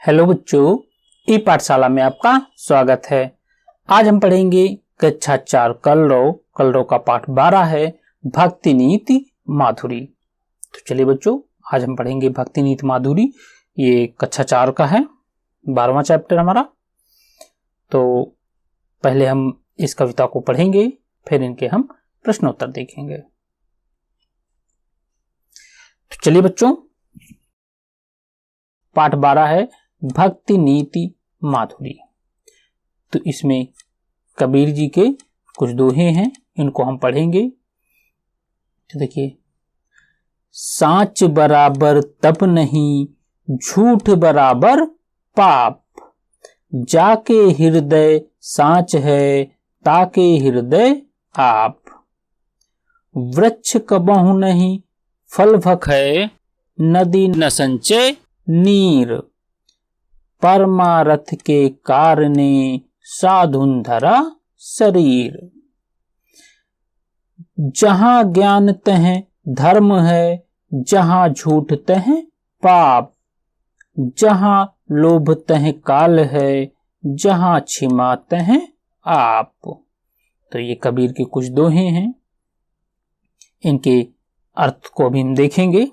Hello बच्चों, ई पाठशाला में आपका स्वागत है। आज हम पढ़ेंगे कक्षा 4 कलरव का पाठ 12 है भक्ति नीति माधुरी। तो चलिए बच्चों, आज हम पढ़ेंगे भक्ति नीति माधुरी। ये कक्षा 4 का है, 12वां चैप्टर हमारा। तो पहले हम इस कविता को पढ़ेंगे, फिर इनके हम प्रश्नोत्तर देखेंगे। तो चलिए बच्चों, पाठ 12 है भक्ति नीति माधुरी। तो इसमें कबीर जी के कुछ दोहे हैं, इनको हम पढ़ेंगे। तो देखिए, साच बराबर तप नहीं, झूठ बराबर पाप, जाके हृदय साच है, ताके हृदय आप। वृक्ष कबहु नहीं फल भखै, नदी न संचय नीर, परमारथ के कारणे साधुन धरा शरीर। जहां ज्ञान तह धर्म है, जहां झूठ तह पाप, जहां लोभ तह काल है, जहां क्षमा तह आप। तो ये कबीर के कुछ दोहे हैं, इनके अर्थ को भी हम देखेंगे।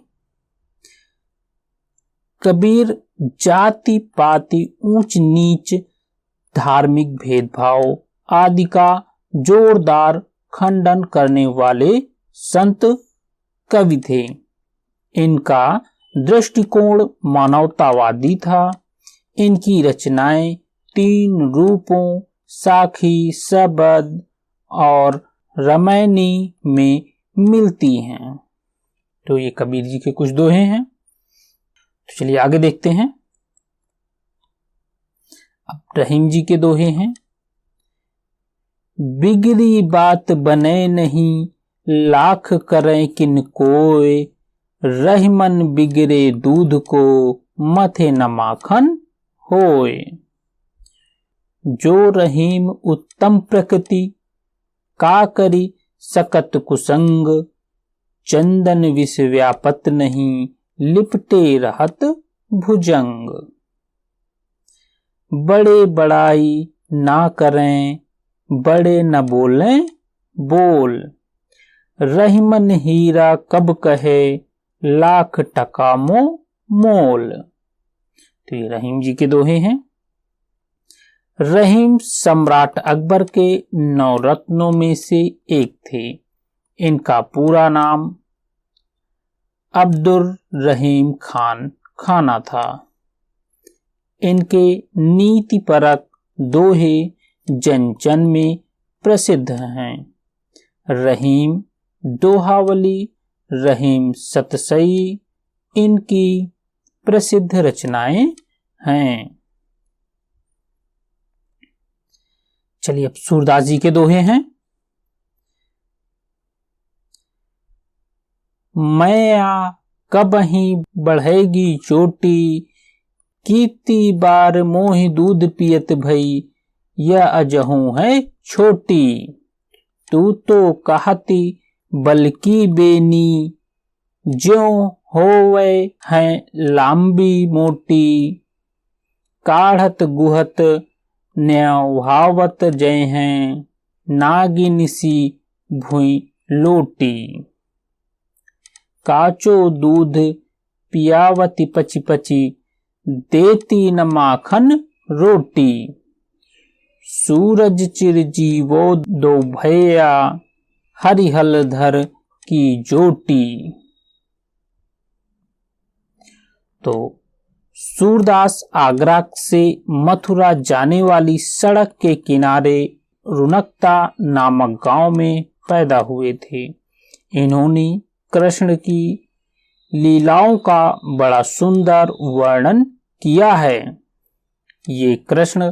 कबीर जाति पाति ऊंच नीच धार्मिक भेदभाव आदि का जोरदार खंडन करने वाले संत कवि थे। इनका दृष्टिकोण मानवतावादी था। इनकी रचनाएं 3 रूपों साखी, सबद और रामायणी में मिलती हैं। तो ये कबीर जी के कुछ दोहे हैं। तो चलिए आगे देखते हैं। अब रहीम जी के दोहे हैं। बिगड़ी बात बने नहीं, लाख करें किन कोय, रहीमन बिगड़े दूध को, मथे न माखन होय। जो रहीम उत्तम प्रकृति, का करी सकत कुसंग, चंदन विष व्यापत नहीं, लिपटे रहत भुजंग। बड़े बड़ाई ना करें, बड़े न बोलें बोल, रहीमन हीरा कब कहे, लाख टका मोल। तो ये रहीम जी के दोहे हैं। रहीम सम्राट अकबर के 9 रत्नों में से एक थे। इनका पूरा नाम अब्दुर रहीम खाना था। इनके नीतिपरक दोहे जन जन में प्रसिद्ध हैं। रहीम दोहावली, रहीम सतसई इनकी प्रसिद्ध रचनाएं हैं। चलिए अब सूरदास जी के दोहे हैं। मैया कबही बढ़ेगी चोटी, कीती बार मोहि दूध पियत भई, यह अजहू है छोटी। तू तो कहती बल्कि बेनी, ज्यों होवे है लांबी मोटी, काढ़त गुहत न्यौहावत जय हैं, नागिन सी भुई लोटी। काचो दूध पियावती पची पची, देती न माखन रोटी। सूरज चिर जीवो दो भैया, हरिहल धर की जोटी। तो सूरदास आगरा से मथुरा जाने वाली सड़क के किनारे रुनकता नामक गांव में पैदा हुए थे। इन्होंने कृष्ण की लीलाओं का बड़ा सुंदर वर्णन किया है। ये कृष्ण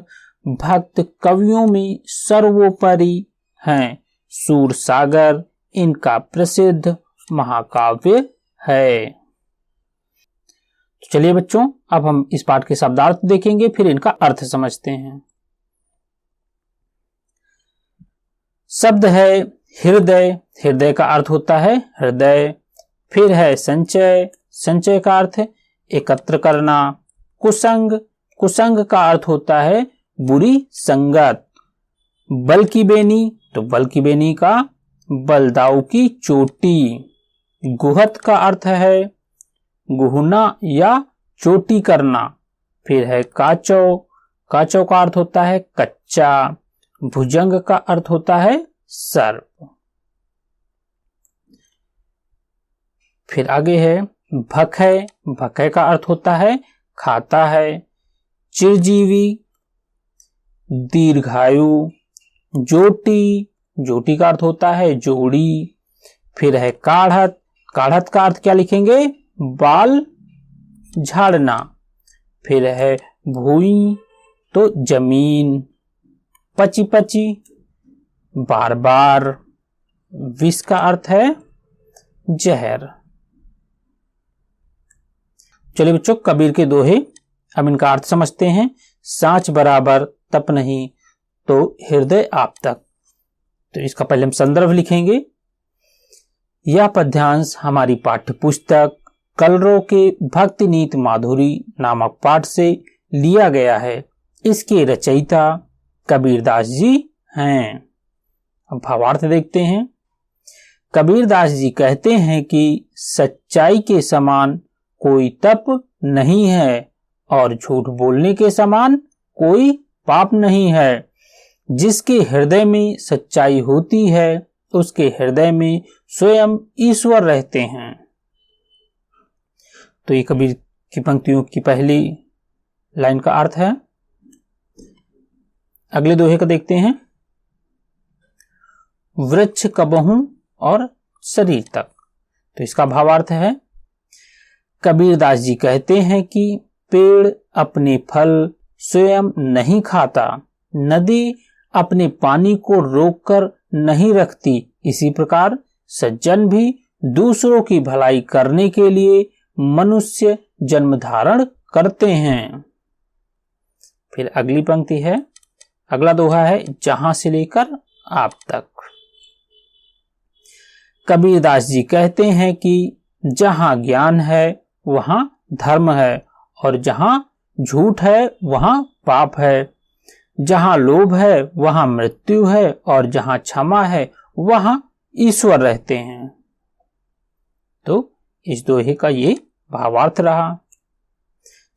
भक्त कवियों में सर्वोपरि हैं। सूरसागर इनका प्रसिद्ध महाकाव्य है। तो चलिए बच्चों, अब हम इस पाठ के शब्दार्थ देखेंगे, फिर इनका अर्थ समझते हैं। शब्द है हृदय। हृदय का अर्थ होता है हृदय। फिर है संचय। संचय का अर्थ है एकत्र करना। कुसंग। कुसंग का अर्थ होता है बुरी संगत। बल की बेनी, तो बल की बेनी का बलदाऊ की चोटी। गुहत का अर्थ है गुहना या चोटी करना। फिर है काचो, काचो का अर्थ होता है कच्चा। भुजंग का अर्थ होता है सर्प। फिर आगे है भखै, भखै का अर्थ होता है खाता है। चिरजीवी, दीर्घायु। जोटी, जोटी का अर्थ होता है जोड़ी। फिर है काढ़त, काढ़त का अर्थ क्या लिखेंगे, बाल झाड़ना। फिर है भूई, तो जमीन। पची पची, बार बार। विष का अर्थ है जहर। चलिए बच्चों, कबीर के दोहे, अब इनका अर्थ समझते हैं। सांच बराबर तप नहीं, तो हृदय आप तक। तो इसका पहले हम संदर्भ लिखेंगे। यह पद्यांश हमारी पाठ्य पुस्तक कलरव के भक्ति नीति माधुरी नामक पाठ से लिया गया है। इसके रचयिता कबीरदास जी हैं। अब भावार्थ देखते हैं। कबीरदास जी कहते हैं कि सच्चाई के समान कोई तप नहीं है और झूठ बोलने के समान कोई पाप नहीं है। जिसके हृदय में सच्चाई होती है उसके हृदय में स्वयं ईश्वर रहते हैं। तो ये कबीर की पंक्तियों की पहली लाइन का अर्थ है। अगले दोहे का देखते हैं। वृक्ष कबहू और शरीर तक, तो इसका भावार्थ है। कबीरदास जी कहते हैं कि पेड़ अपने फल स्वयं नहीं खाता, नदी अपने पानी को रोककर नहीं रखती, इसी प्रकार सज्जन भी दूसरों की भलाई करने के लिए मनुष्य जन्म धारण करते हैं। फिर अगली पंक्ति है, अगला दोहा है जहां से लेकर आप तक। कबीरदास जी कहते हैं कि जहां ज्ञान है वहां धर्म है और जहां झूठ है वहां पाप है। जहां लोभ है वहां मृत्यु है और जहां क्षमा है वहां ईश्वर रहते हैं। तो इस दोहे का ये भावार्थ रहा।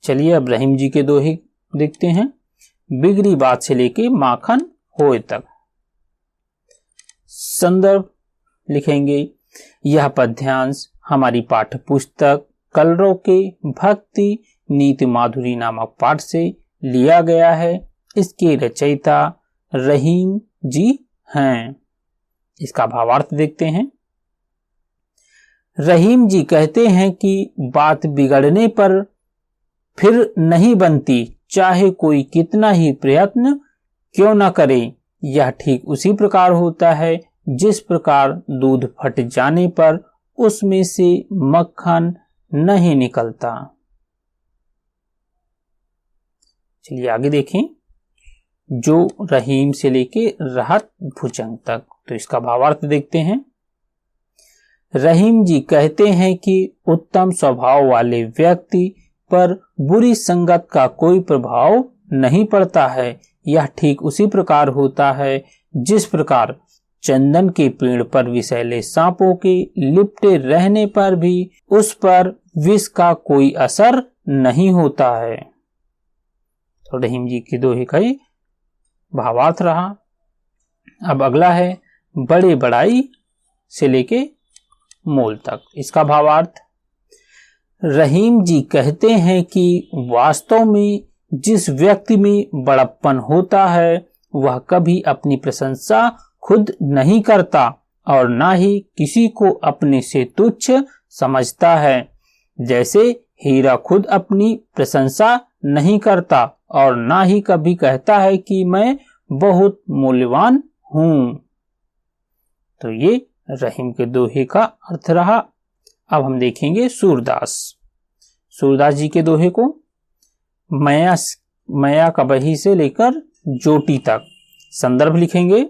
चलिए अब रहीम जी के दोहे देखते हैं। बिगड़ी बात से लेके माखन होए तक। संदर्भ लिखेंगे। यह पद्यांश हमारी पाठ्य पुस्तक कलरव के भक्ति नीति माधुरी नामक पाठ से लिया गया है। इसके रचयिता रहीम जी हैं। इसका भावार्थ देखते हैं। रहीम जी कहते हैं कि बात बिगड़ने पर फिर नहीं बनती, चाहे कोई कितना ही प्रयत्न क्यों न करे। यह ठीक उसी प्रकार होता है जिस प्रकार दूध फट जाने पर उसमें से मक्खन नहीं निकलता। चलिए आगे देखें। जो रहीम से लेके राहत भुजंग तक, तो इसका भावार्थ देखते हैं। रहीम जी कहते हैं कि उत्तम स्वभाव वाले व्यक्ति पर बुरी संगत का कोई प्रभाव नहीं पड़ता है। यह ठीक उसी प्रकार होता है जिस प्रकार चंदन के पेड़ पर विषैले सांपों के लिपटे रहने पर भी उस पर विष का कोई असर नहीं होता है। तो रहीम जी के दोहे का ही भावार्थ रहा। अब अगला है बड़े बड़ाई से लेके मोल तक। इसका भावार्थ, रहीम जी कहते हैं कि वास्तव में जिस व्यक्ति में बड़प्पन होता है वह कभी अपनी प्रशंसा खुद नहीं करता और ना ही किसी को अपने से तुच्छ समझता है। जैसे हीरा खुद अपनी प्रशंसा नहीं करता और ना ही कभी कहता है कि मैं बहुत मूल्यवान हूं। तो ये रहीम के दोहे का अर्थ रहा। अब हम देखेंगे सूरदास। सूरदास जी के दोहे को मया कबही से लेकर जोटी तक। संदर्भ लिखेंगे।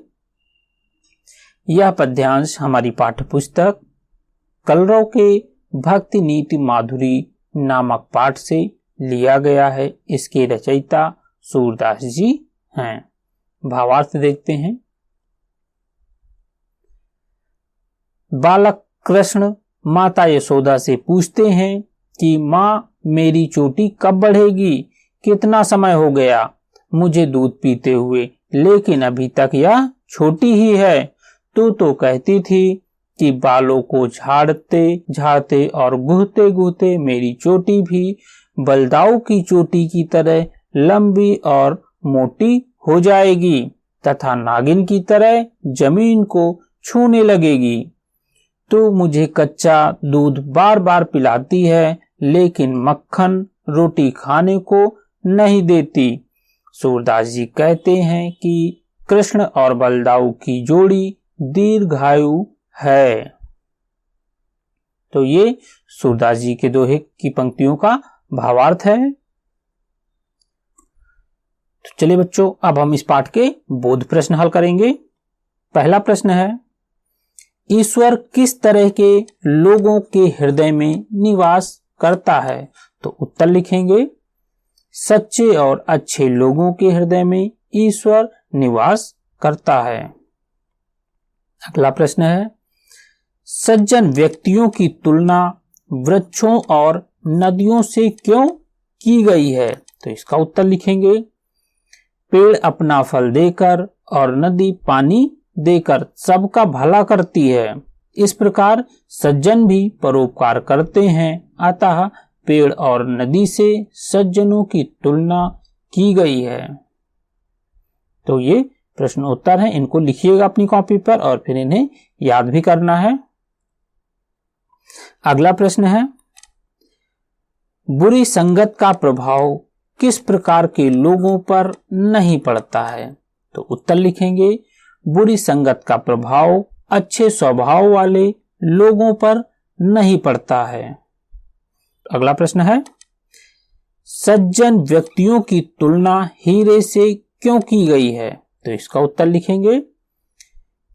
यह पद्यांश हमारी पाठ्य पुस्तक कलरव के भक्ति नीति माधुरी नामक पाठ से लिया गया है। इसके रचयिता सूरदास जी हैं। भावार्थ देखते हैं। बालक कृष्ण माता यशोदा से पूछते हैं कि माँ मेरी चोटी कब बढ़ेगी, कितना समय हो गया मुझे दूध पीते हुए, लेकिन अभी तक यह छोटी ही है। तू तो कहती थी कि बालों को झाड़ते झाड़ते और गुहते गुहते मेरी चोटी भी बलदाऊ की चोटी की तरह लंबी और मोटी हो जाएगी तथा नागिन की तरह जमीन को छूने लगेगी। तू मुझे कच्चा दूध बार बार पिलाती है, लेकिन मक्खन रोटी खाने को नहीं देती। सूरदास जी कहते हैं कि कृष्ण और बलदाऊ की जोड़ी दीर्घायु है। तो ये सूरदास जी के दोहे की पंक्तियों का भावार्थ है। तो चलिए बच्चों, अब हम इस पाठ के बोध प्रश्न हल करेंगे। पहला प्रश्न है, ईश्वर किस तरह के लोगों के हृदय में निवास करता है? तो उत्तर लिखेंगे, सच्चे और अच्छे लोगों के हृदय में ईश्वर निवास करता है। अगला प्रश्न है, सज्जन व्यक्तियों की तुलना वृक्षों और नदियों से क्यों की गई है? तो इसका उत्तर लिखेंगे, पेड़ अपना फल देकर और नदी पानी देकर सबका भला करती है। इस प्रकार सज्जन भी परोपकार करते हैं, अतः पेड़ और नदी से सज्जनों की तुलना की गई है। तो ये प्रश्न उत्तर है, इनको लिखिएगा अपनी कॉपी पर और फिर इन्हें याद भी करना है। अगला प्रश्न है, बुरी संगत का प्रभाव किस प्रकार के लोगों पर नहीं पड़ता है? तो उत्तर लिखेंगे, बुरी संगत का प्रभाव अच्छे स्वभाव वाले लोगों पर नहीं पड़ता है। अगला प्रश्न है, सज्जन व्यक्तियों की तुलना हीरे से क्यों की गई है? तो इसका उत्तर लिखेंगे,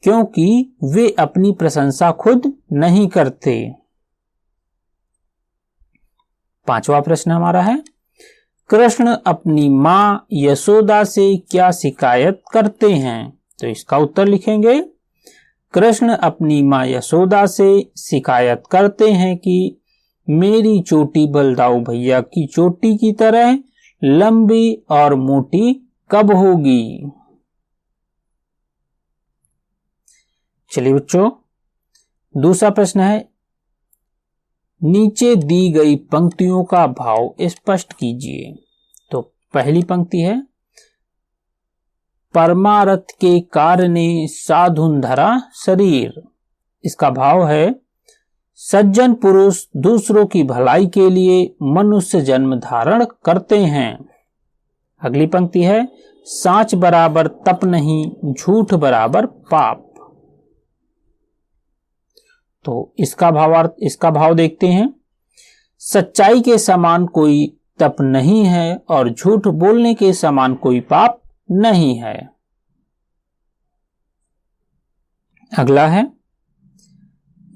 क्योंकि वे अपनी प्रशंसा खुद नहीं करते। पांचवा प्रश्न हमारा है, कृष्ण अपनी मां यशोदा से क्या शिकायत करते हैं? तो इसका उत्तर लिखेंगे, कृष्ण अपनी मां यशोदा से शिकायत करते हैं कि मेरी चोटी बलदाऊ भैया की चोटी की तरह लंबी और मोटी कब होगी? चलिए बच्चों, दूसरा प्रश्न है, नीचे दी गई पंक्तियों का भाव स्पष्ट कीजिए। तो पहली पंक्ति है, परमारथ के कारणे साधुन धरा शरीर। इसका भाव है, सज्जन पुरुष दूसरों की भलाई के लिए मनुष्य जन्म धारण करते हैं। अगली पंक्ति है, साच बराबर तप नहीं, झूठ बराबर पाप। तो इसका भाव देखते हैं, सच्चाई के समान कोई तप नहीं है और झूठ बोलने के समान कोई पाप नहीं है। अगला है,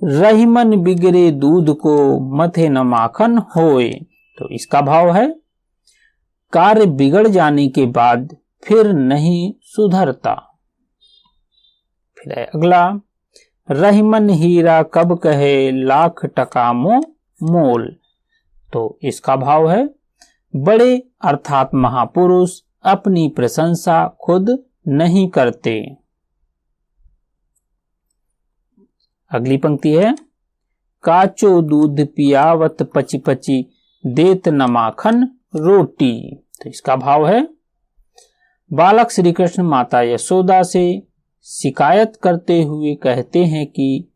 रहीमन बिगड़े दूध को मथे न माखन होए। तो इसका भाव है, कार्य बिगड़ जाने के बाद फिर नहीं सुधरता। फिर है अगला, रहीमन हीरा कब कहे लाख टका मोल। तो इसका भाव है, बड़े अर्थात महापुरुष अपनी प्रशंसा खुद नहीं करते। अगली पंक्ति है, काचो दूध पियावत पची पची देत न माखन रोटी। तो इसका भाव है, बालक श्री कृष्ण माता यशोदा से शिकायत करते हुए कहते हैं कि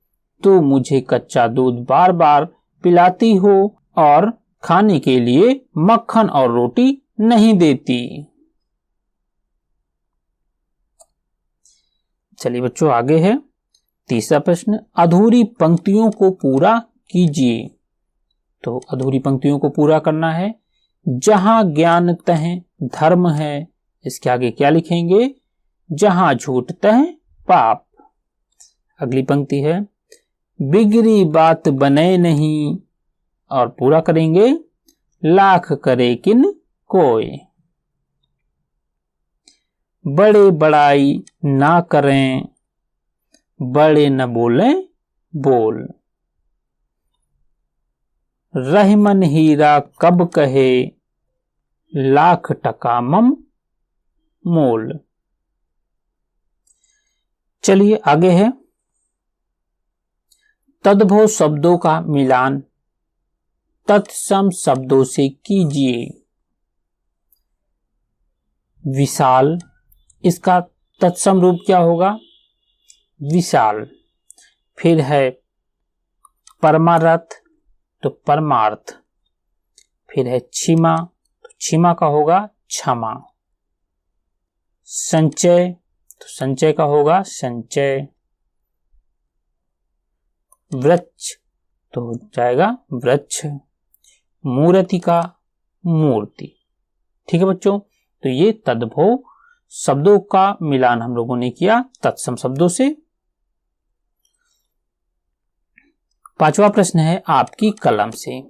तू मुझे कच्चा दूध बार बार पिलाती हो और खाने के लिए मक्खन और रोटी नहीं देती। चलिए बच्चों, आगे है तीसरा प्रश्न, अधूरी पंक्तियों को पूरा कीजिए। तो अधूरी पंक्तियों को पूरा करना है, जहां ज्ञान तह धर्म है। इसके आगे क्या लिखेंगे, जहां झूठ तह पाप। अगली पंक्ति है, बिगड़ी बात बने नहीं, और पूरा करेंगे, लाख करे किन कोय। बड़े बड़ाई ना करें, बड़े न बोले बोल। रहमन हीरा कब कहे, लाख टका मम मोल। चलिए आगे है, तद्भव शब्दों का मिलान तत्सम शब्दों से कीजिए। विशाल, इसका तत्सम रूप क्या होगा, विशाल। फिर है परमारथ, तो परमार्थ। फिर है क्षमा, तो क्षमा का होगा क्षमा। संचय, तो संचय का होगा संचय। वृक्ष, तो हो जाएगा वृक्ष। मूर्ति का मूर्ति। ठीक है बच्चों, तो ये तद्भव शब्दों का मिलान हम लोगों ने किया तत्सम शब्दों से। पांचवा प्रश्न है आपकी कलम से,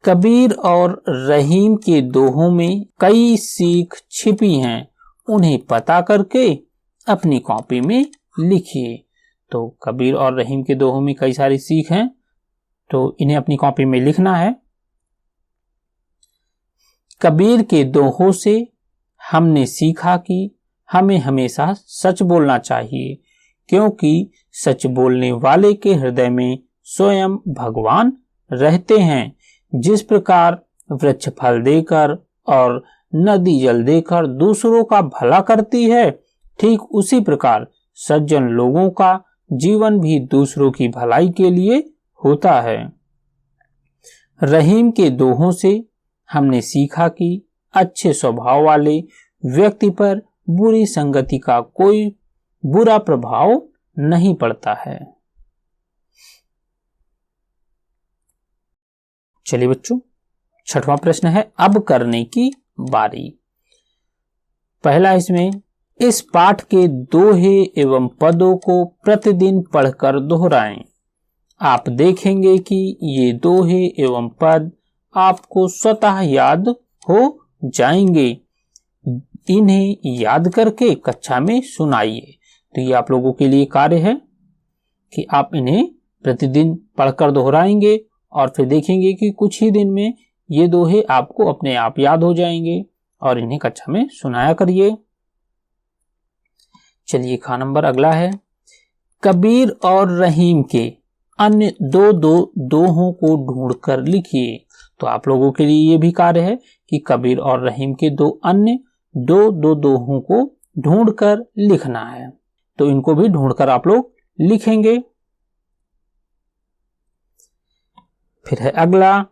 कबीर और रहीम के दोहों में कई सीख छिपी हैं, उन्हें पता करके अपनी कॉपी में लिखिए। तो कबीर और रहीम के दोहों में कई सारी सीख हैं, तो इन्हें अपनी कॉपी में लिखना है। कबीर के दोहों से हमने सीखा कि हमें हमेशा सच बोलना चाहिए, क्योंकि सच बोलने वाले के हृदय में स्वयं भगवान रहते हैं। जिस प्रकार वृक्ष फल देकर और नदी जल देकर दूसरों का भला करती है, ठीक उसी प्रकार सज्जन लोगों का जीवन भी दूसरों की भलाई के लिए होता है। रहीम के दोहों से हमने सीखा कि अच्छे स्वभाव वाले व्यक्ति पर बुरी संगति का कोई बुरा प्रभाव नहीं पड़ता है। चलिए बच्चों, छठवां प्रश्न है अब करने की बारी। पहला इसमें, इस पाठ के दोहे एवं पदों को प्रतिदिन पढ़कर दोहराएं। आप देखेंगे कि ये दोहे एवं पद आपको स्वतः याद हो जाएंगे। इन्हें याद करके कक्षा में सुनाइए। तो ये आप लोगों के लिए कार्य है कि आप इन्हें प्रतिदिन पढ़कर दोहराएंगे और फिर देखेंगे कि कुछ ही दिन में ये दोहे आपको अपने आप याद हो जाएंगे और इन्हें कक्षा में सुनाया करिए। चलिए खा नंबर अगला है, कबीर और रहीम के अन्य दो दोहों को ढूंढकर लिखिए। तो आप लोगों के लिए ये भी कार्य है कि कबीर और रहीम के दो अन्य दो दोहों को ढूंढकर लिखना है। तो इनको भी ढूंढकर आप लोग लिखेंगे। फिर है अगला,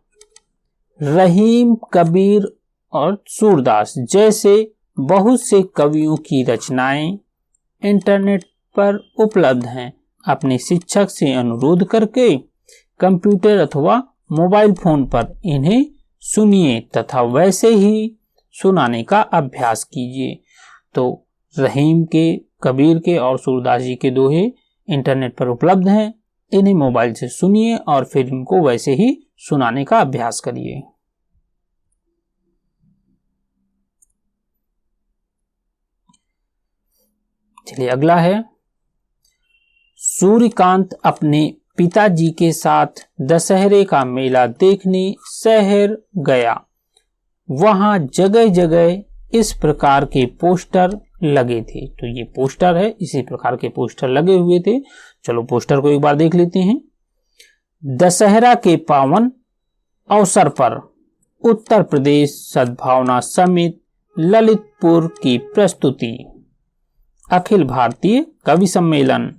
रहीम, कबीर और सूरदास जैसे बहुत से कवियों की रचनाएं इंटरनेट पर उपलब्ध हैं। अपने शिक्षक से अनुरोध करके कंप्यूटर अथवा मोबाइल फोन पर इन्हें सुनिए तथा वैसे ही सुनाने का अभ्यास कीजिए। तो रहीम के, कबीर के और सूरदास जी के दोहे इंटरनेट पर उपलब्ध हैं, इन्हें मोबाइल से सुनिए और फिर इनको वैसे ही सुनाने का अभ्यास करिए। चलिए अगला है, सूर्यकांत अपने पिताजी के साथ दशहरे का मेला देखने शहर गया। वहां जगह जगह इस प्रकार के पोस्टर लगे थे। तो ये पोस्टर है, इसी प्रकार के पोस्टर लगे हुए थे। चलो पोस्टर को एक बार देख लेते हैं। दशहरा के पावन अवसर पर उत्तर प्रदेश सद्भावना समिति ललितपुर की प्रस्तुति, अखिल भारतीय कवि सम्मेलन,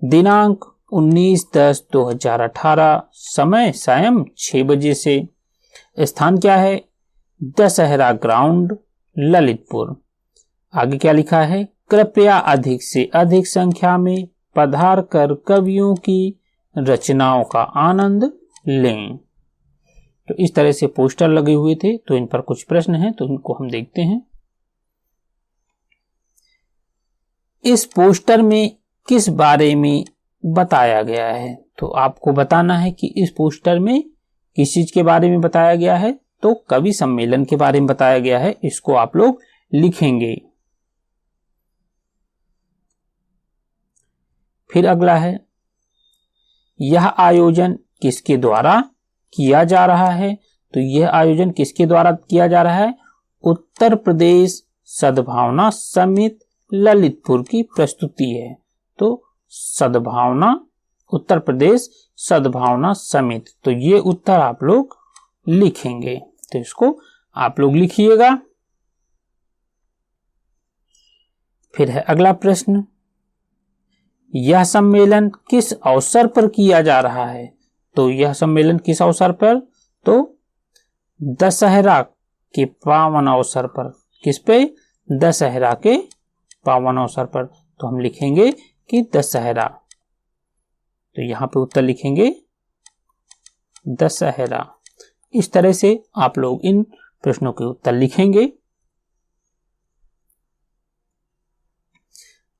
दिनांक 19/10/2018, समय सायं 6 बजे से। स्थान क्या है, दशहरा ग्राउंड ललितपुर। आगे क्या लिखा है, कृपया अधिक से अधिक संख्या में पधार कर कवियों की रचनाओं का आनंद लें। तो इस तरह से पोस्टर लगे हुए थे। तो इन पर कुछ प्रश्न हैं, तो इनको हम देखते हैं। इस पोस्टर में किस बारे में बताया गया है? तो आपको बताना है कि इस पोस्टर में किस चीज के बारे में बताया गया है। तो कवि सम्मेलन के बारे में बताया गया है, इसको आप लोग लिखेंगे। फिर अगला है, यह आयोजन किसके द्वारा किया जा रहा है? तो यह आयोजन किसके द्वारा किया जा रहा है? उत्तर प्रदेश सद्भावना समिति ललितपुर की प्रस्तुति है। तो सद्भावना, उत्तर प्रदेश सद्भावना समिति, तो ये उत्तर आप लोग लिखेंगे। तो इसको आप लोग लिखिएगा। फिर है अगला प्रश्न, यह सम्मेलन किस अवसर पर किया जा रहा है? तो यह सम्मेलन किस अवसर पर? तो दशहरा के पावन अवसर पर। किस पे? दशहरा के पावन अवसर पर। तो हम लिखेंगे कि दशहरा। तो यहां पे उत्तर लिखेंगे दशहरा। इस तरह से आप लोग इन प्रश्नों के उत्तर लिखेंगे।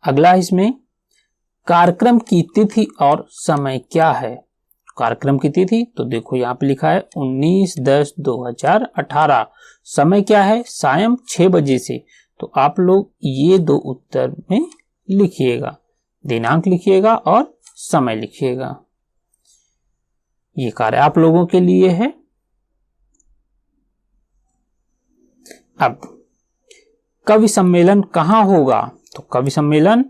अगला इसमें, कार्यक्रम की तिथि और समय क्या है? कार्यक्रम की तिथि, तो देखो यहाँ पे लिखा है 19/10/2018। समय क्या है? सायं 6 बजे से। तो आप लोग ये दो उत्तर में लिखिएगा, दिनांक लिखिएगा और समय लिखिएगा। ये कार्य आप लोगों के लिए है। अब कवि सम्मेलन कहाँ होगा? तो कवि सम्मेलन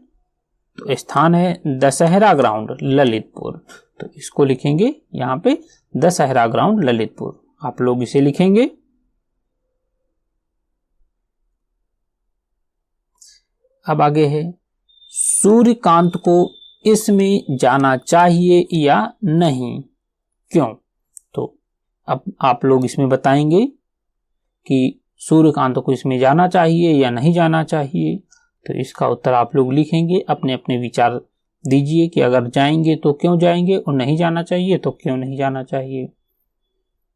तो स्थान है दशहरा ग्राउंड ललितपुर। तो इसको लिखेंगे यहाँ पे दशहरा ग्राउंड ललितपुर, आप लोग इसे लिखेंगे। अब आगे है, सूर्यकांत को इसमें जाना चाहिए या नहीं, क्यों? तो अब आप लोग इसमें बताएंगे कि सूर्यकांत को इसमें जाना चाहिए या नहीं जाना चाहिए। तो इसका उत्तर आप लोग लिखेंगे, अपने अपने विचार दीजिए कि अगर जाएंगे तो क्यों जाएंगे और नहीं जाना चाहिए तो क्यों नहीं जाना चाहिए।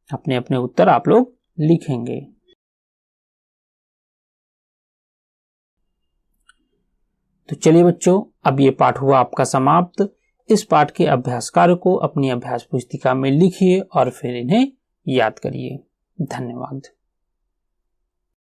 अपने अपने उत्तर आप लोग लिखेंगे। तो चलिए बच्चों, अब ये पाठ हुआ आपका समाप्त। इस पाठ के अभ्यास कार्य को अपनी अभ्यास पुस्तिका में लिखिए और फिर इन्हें याद करिए। धन्यवाद।